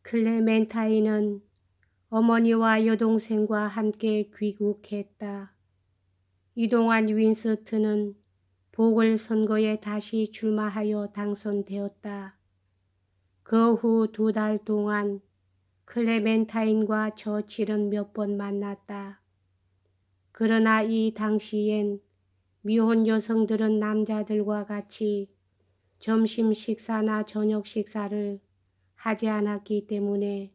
클레멘타인은 어머니와 여동생과 함께 귀국했다. 이동안 윈스턴은 보궐선거에 다시 출마하여 당선되었다. 그 후 2달 동안 클레멘타인과 처칠은 몇 번 만났다. 그러나 이 당시엔 미혼 여성들은 남자들과 같이 점심 식사나 저녁 식사를 하지 않았기 때문에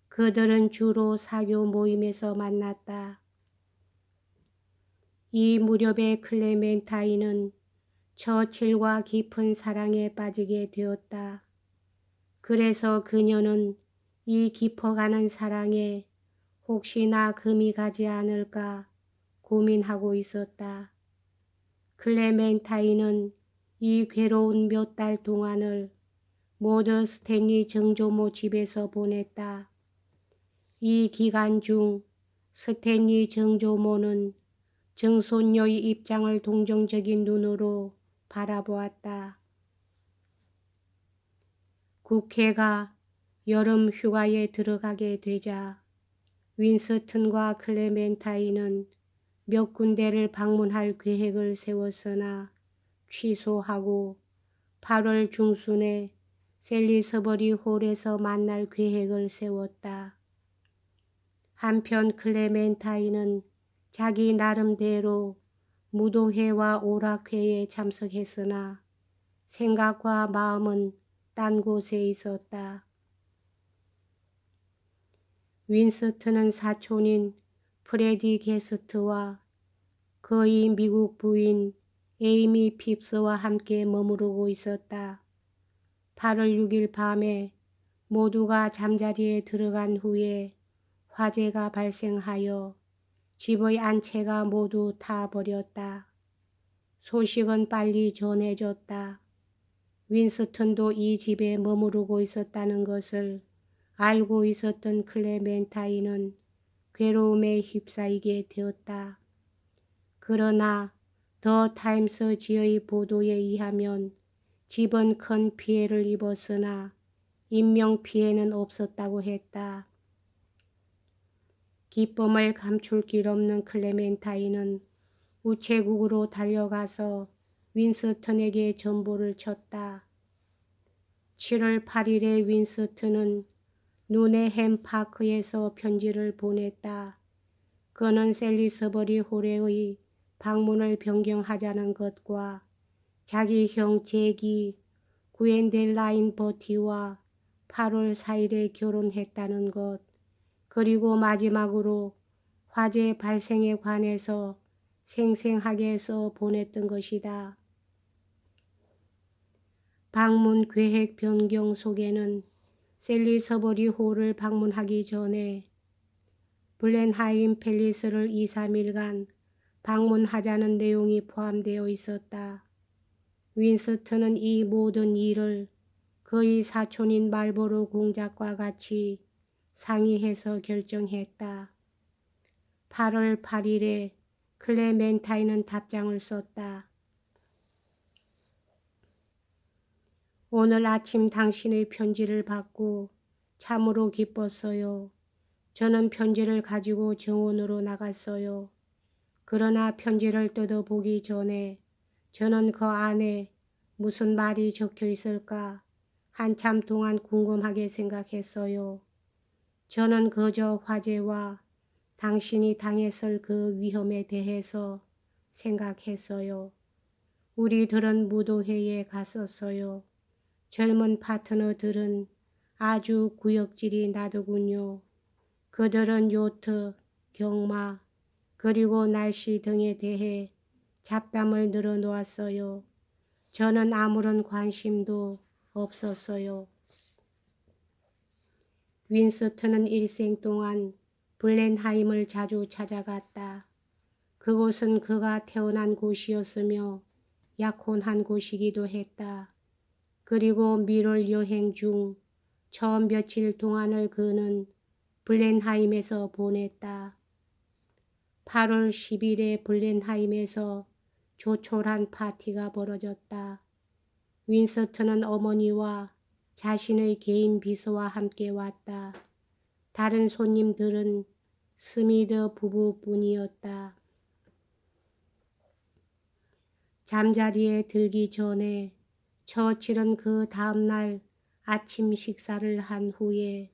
그들은 주로 사교 모임에서 만났다. 이 무렵에 클레멘타인은 처칠과 깊은 사랑에 빠지게 되었다. 그래서 그녀는 이 깊어가는 사랑에 혹시나 금이 가지 않을까 고민하고 있었다. 클레멘타인은 이 괴로운 몇 달 동안을 모두 스탠리 정조모 집에서 보냈다. 이 기간 중 스탠리 정조모는 증손녀의 입장을 동정적인 눈으로 바라보았다. 국회가 여름 휴가에 들어가게 되자 윈스턴과 클레멘타인은 몇 군데를 방문할 계획을 세웠으나 취소하고 8월 중순에 셀리서버리 홀에서 만날 계획을 세웠다. 한편 클레멘타인은 자기 나름대로 무도회와 오락회에 참석했으나 생각과 마음은 딴 곳에 있었다. 윈스턴은 사촌인 프레디 게스트와 그의 미국 부인 에이미 핍스와 함께 머무르고 있었다. 8월 6일 밤에 모두가 잠자리에 들어간 후에 화재가 발생하여 집의 안채가 모두 타버렸다. 소식은 빨리 전해졌다. 윈스턴도 이 집에 머무르고 있었다는 것을 알고 있었던 클레멘타인은 괴로움에 휩싸이게 되었다. 그러나 더 타임스지의 보도에 의하면 집은 큰 피해를 입었으나 인명피해는 없었다고 했다. 기쁨을 감출 길 없는 클레멘타인은 우체국으로 달려가서 윈스턴에게 전보를 쳤다. 7월 8일에 윈스턴은 누네햄 파크에서 편지를 보냈다. 그는 셀리서버리 홀의 방문을 변경하자는 것과 자기 형 잭이 구엔델라인 버티와 8월 4일에 결혼했다는 것, 그리고 마지막으로 화재 발생에 관해서 생생하게 써 보냈던 것이다. 방문 계획 변경 속에는 셀리서버리 홀을 방문하기 전에 블렌하임 팰리스를 2, 3일간 방문하자는 내용이 포함되어 있었다. 윈스턴은 이 모든 일을 그의 사촌인 말보로 공작과 같이 상의해서 결정했다. 8월 8일에 클레멘타인은 답장을 썼다. 오늘 아침 당신의 편지를 받고 참으로 기뻤어요. 저는 편지를 가지고 정원으로 나갔어요. 그러나 편지를 뜯어보기 전에 저는 그 안에 무슨 말이 적혀 있을까 한참 동안 궁금하게 생각했어요. 저는 그저 화재와 당신이 당했을 그 위험에 대해서 생각했어요. 우리들은 무도회에 갔었어요. 젊은 파트너들은 아주 구역질이 나더군요. 그들은 요트, 경마, 그리고 날씨 등에 대해 잡담을 늘어놓았어요. 저는 아무런 관심도 없었어요. 윈스턴은 일생 동안 블렌하임을 자주 찾아갔다. 그곳은 그가 태어난 곳이었으며 약혼한 곳이기도 했다. 그리고 밀월 여행 중 처음 며칠 동안을 그는 블렌하임에서 보냈다. 8월 10일에 블렌하임에서 조촐한 파티가 벌어졌다. 윈스턴은 어머니와 자신의 개인 비서와 함께 왔다. 다른 손님들은 스미드 부부뿐이었다. 잠자리에 들기 전에 처칠은 그 다음날 아침 식사를 한 후에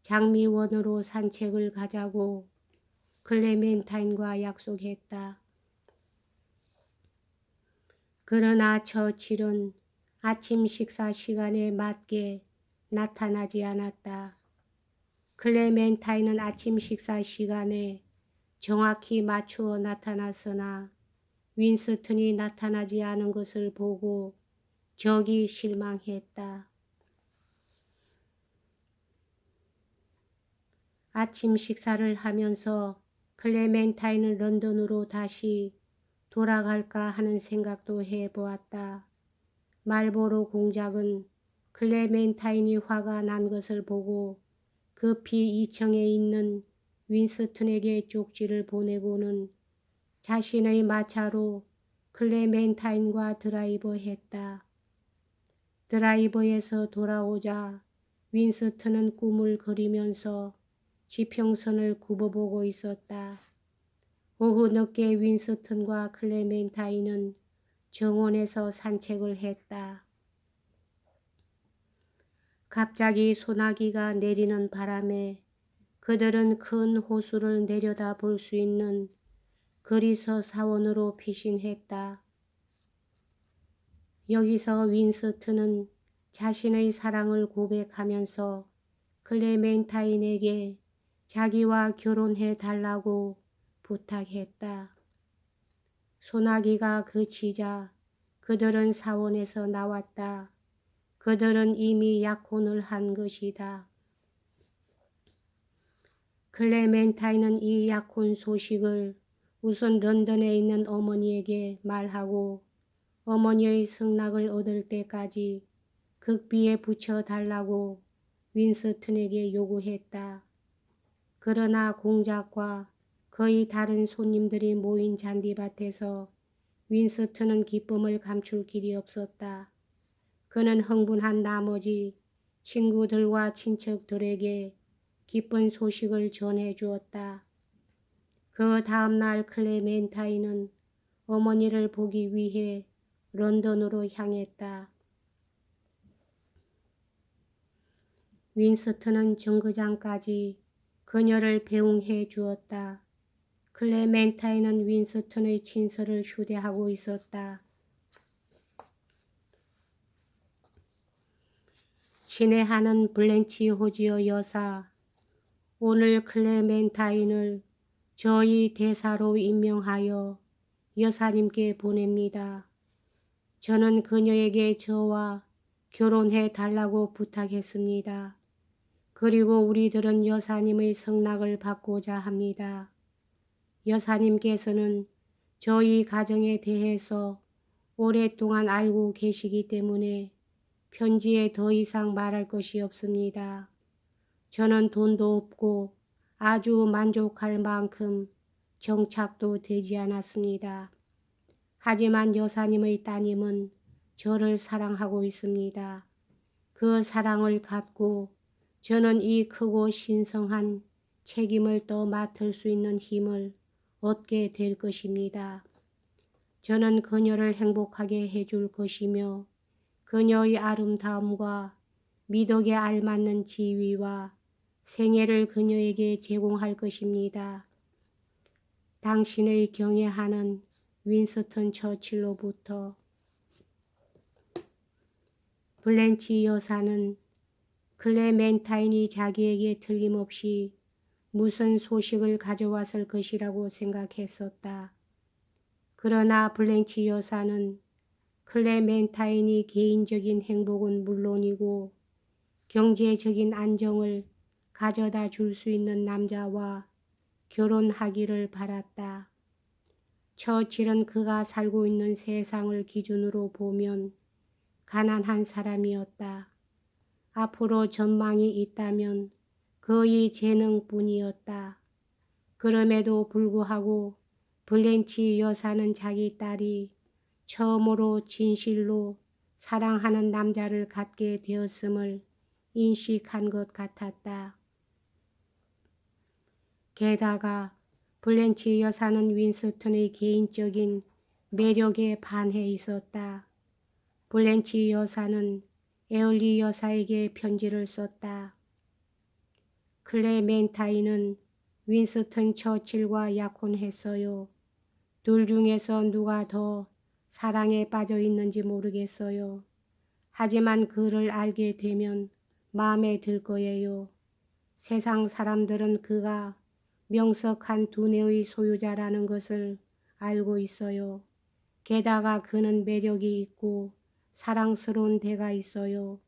장미원으로 산책을 가자고 클레멘타인과 약속했다. 그러나 처칠은 아침 식사 시간에 맞게 나타나지 않았다. 클레멘타인은 아침 식사 시간에 정확히 맞추어 나타났으나 윈스턴이 나타나지 않은 것을 보고 적이 실망했다. 아침 식사를 하면서 클레멘타인은 런던으로 다시 돌아갈까 하는 생각도 해보았다. 말보로 공작은 클레멘타인이 화가 난 것을 보고 급히 2층에 있는 윈스턴에게 쪽지를 보내고는 자신의 마차로 클레멘타인과 드라이브했다. 드라이브에서 돌아오자 윈스턴은 꿈을 그리면서 지평선을 굽어보고 있었다. 오후 늦게 윈스턴과 클레멘타인은 정원에서 산책을 했다. 갑자기 소나기가 내리는 바람에 그들은 큰 호수를 내려다 볼 수 있는 그리서 사원으로 피신했다. 여기서 윈스턴은 자신의 사랑을 고백하면서 클레멘타인에게 자기와 결혼해 달라고 부탁했다. 소나기가 그치자 그들은 사원에서 나왔다. 그들은 이미 약혼을 한 것이다. 클레멘타인은 이 약혼 소식을 우선 런던에 있는 어머니에게 말하고 어머니의 승낙을 얻을 때까지 극비에 붙여달라고 윈스턴에게 요구했다. 그러나 공작과 거의 다른 손님들이 모인 잔디밭에서 윈스턴은 기쁨을 감출 길이 없었다. 그는 흥분한 나머지 친구들과 친척들에게 기쁜 소식을 전해주었다. 그 다음날 클레멘타인은 어머니를 보기 위해 런던으로 향했다. 윈스턴은 정거장까지 그녀를 배웅해 주었다. 클레멘타인은 윈스턴의 친서를 휴대하고 있었다. 친애하는 블렌치 호지어 여사, 오늘 클레멘타인을 저희 대사로 임명하여 여사님께 보냅니다. 저는 그녀에게 저와 결혼해 달라고 부탁했습니다. 그리고 우리들은 여사님의 승낙을 받고자 합니다. 여사님께서는 저희 가정에 대해서 오랫동안 알고 계시기 때문에 편지에 더 이상 말할 것이 없습니다. 저는 돈도 없고 아주 만족할 만큼 정착도 되지 않았습니다. 하지만 여사님의 따님은 저를 사랑하고 있습니다. 그 사랑을 갖고 저는 이 크고 신성한 책임을 또 맡을 수 있는 힘을 얻게 될 것입니다. 저는 그녀를 행복하게 해줄 것이며 그녀의 아름다움과 미덕에 알맞는 지위와 생애를 그녀에게 제공할 것입니다. 당신의 경애하는 윈스턴 처칠로부터. 블렌치 여사는 클레멘타인이 자기에게 틀림없이 무슨 소식을 가져왔을 것이라고 생각했었다. 그러나 블렌치 여사는 클레멘타인이 개인적인 행복은 물론이고 경제적인 안정을 가져다 줄 수 있는 남자와 결혼하기를 바랐다. 처칠은 그가 살고 있는 세상을 기준으로 보면 가난한 사람이었다. 앞으로 전망이 있다면 거의 재능뿐이었다. 그럼에도 불구하고 블렌치 여사는 자기 딸이 처음으로 진실로 사랑하는 남자를 갖게 되었음을 인식한 것 같았다. 게다가 블렌치 여사는 윈스턴의 개인적인 매력에 반해 있었다. 블렌치 여사는 에얼리 여사에게 편지를 썼다. 클레멘타인은 윈스턴 처칠과 약혼했어요. 둘 중에서 누가 더 사랑에 빠져 있는지 모르겠어요. 하지만 그를 알게 되면 마음에 들 거예요. 세상 사람들은 그가 명석한 두뇌의 소유자라는 것을 알고 있어요. 게다가 그는 매력이 있고 사랑스러운 데가 있어요.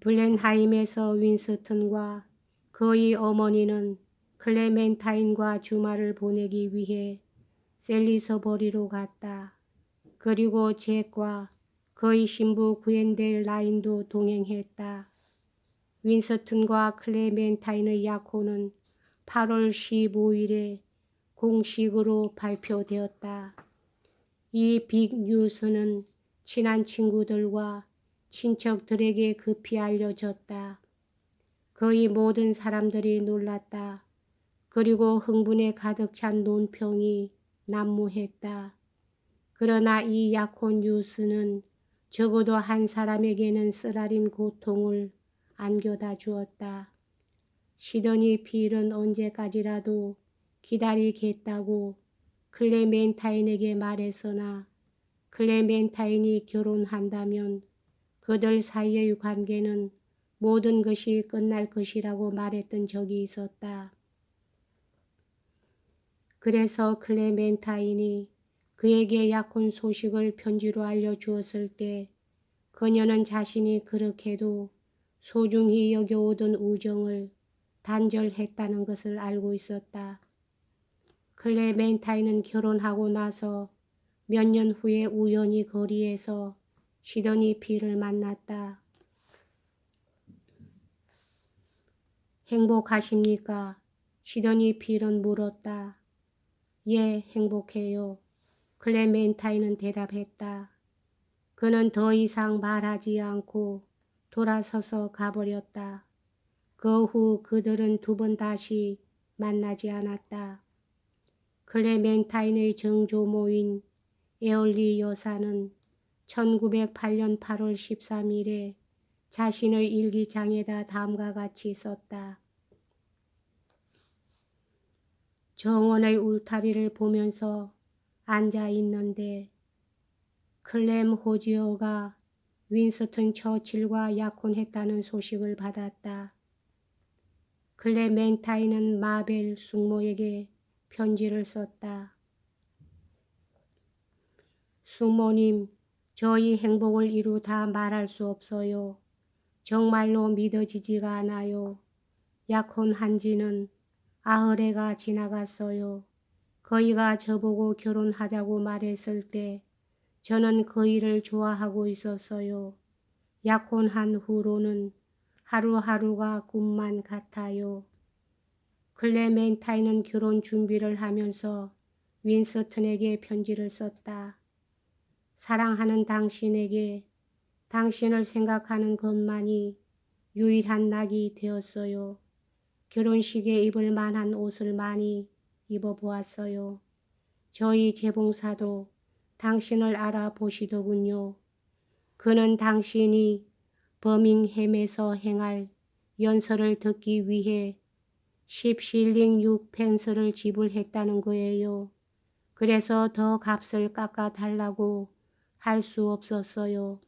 블렌하임에서 윈스턴과 그의 어머니는 클레멘타인과 주말을 보내기 위해 셀리서버리로 갔다. 그리고 잭과 그의 신부 구엔델 라인도 동행했다. 윈스턴과 클레멘타인의 약혼은 8월 15일에 공식으로 발표되었다. 이 빅뉴스는 친한 친구들과 친척들에게 급히 알려졌다. 거의 모든 사람들이 놀랐다. 그리고 흥분에 가득 찬 논평이 난무했다. 그러나 이 약혼 뉴스는 적어도 한 사람에게는 쓰라린 고통을 안겨다 주었다. 시드니 필은 언제까지라도 기다리겠다고 클레멘타인에게 말했으나 클레멘타인이 결혼한다면 그들 사이의 관계는 모든 것이 끝날 것이라고 말했던 적이 있었다. 그래서 클레멘타인이 그에게 약혼 소식을 편지로 알려주었을 때 그녀는 자신이 그렇게도 소중히 여겨오던 우정을 단절했다는 것을 알고 있었다. 클레멘타인은 결혼하고 나서 몇 년 후에 우연히 거리에서 시드니 필을 만났다. 행복하십니까? 시드니 필은 물었다. 예, 행복해요. 클레멘타인은 대답했다. 그는 더 이상 말하지 않고 돌아서서 가버렸다. 그 후 그들은 두 번 다시 만나지 않았다. 클레멘타인의 정조모인 에얼리 여사는 1908년 8월 13일에 자신의 일기장에다 다음과 같이 썼다. 정원의 울타리를 보면서 앉아 있는데 클렘 호지어가 윈스턴 처칠과 약혼했다는 소식을 받았다. 클레멘타인은 마벨 숙모에게 편지를 썼다. 숙모님, 저희 행복을 이루다 말할 수 없어요. 정말로 믿어지지가 않아요. 약혼한 지는 80해가 지나갔어요. 그이가 저보고 결혼하자고 말했을 때 저는 그이를 좋아하고 있었어요. 약혼한 후로는 하루하루가 꿈만 같아요. 클레멘타인은 결혼 준비를 하면서 윈스턴에게 편지를 썼다. 사랑하는 당신에게 당신을 생각하는 것만이 유일한 낙이 되었어요. 결혼식에 입을 만한 옷을 많이 입어보았어요. 저희 재봉사도 당신을 알아보시더군요. 그는 당신이 버밍햄에서 행할 연설을 듣기 위해 10실링 6펜스를 지불했다는 거예요. 그래서 더 값을 깎아달라고 할 수 없었어요.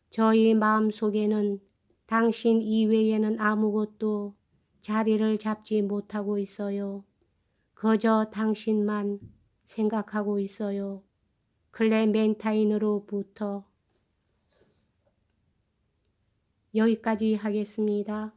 저희 마음속에는 당신 이외에는 아무것도 자리를 잡지 못하고 있어요. 그저 당신만 생각하고 있어요. 클레멘타인으로부터. 여기까지 하겠습니다.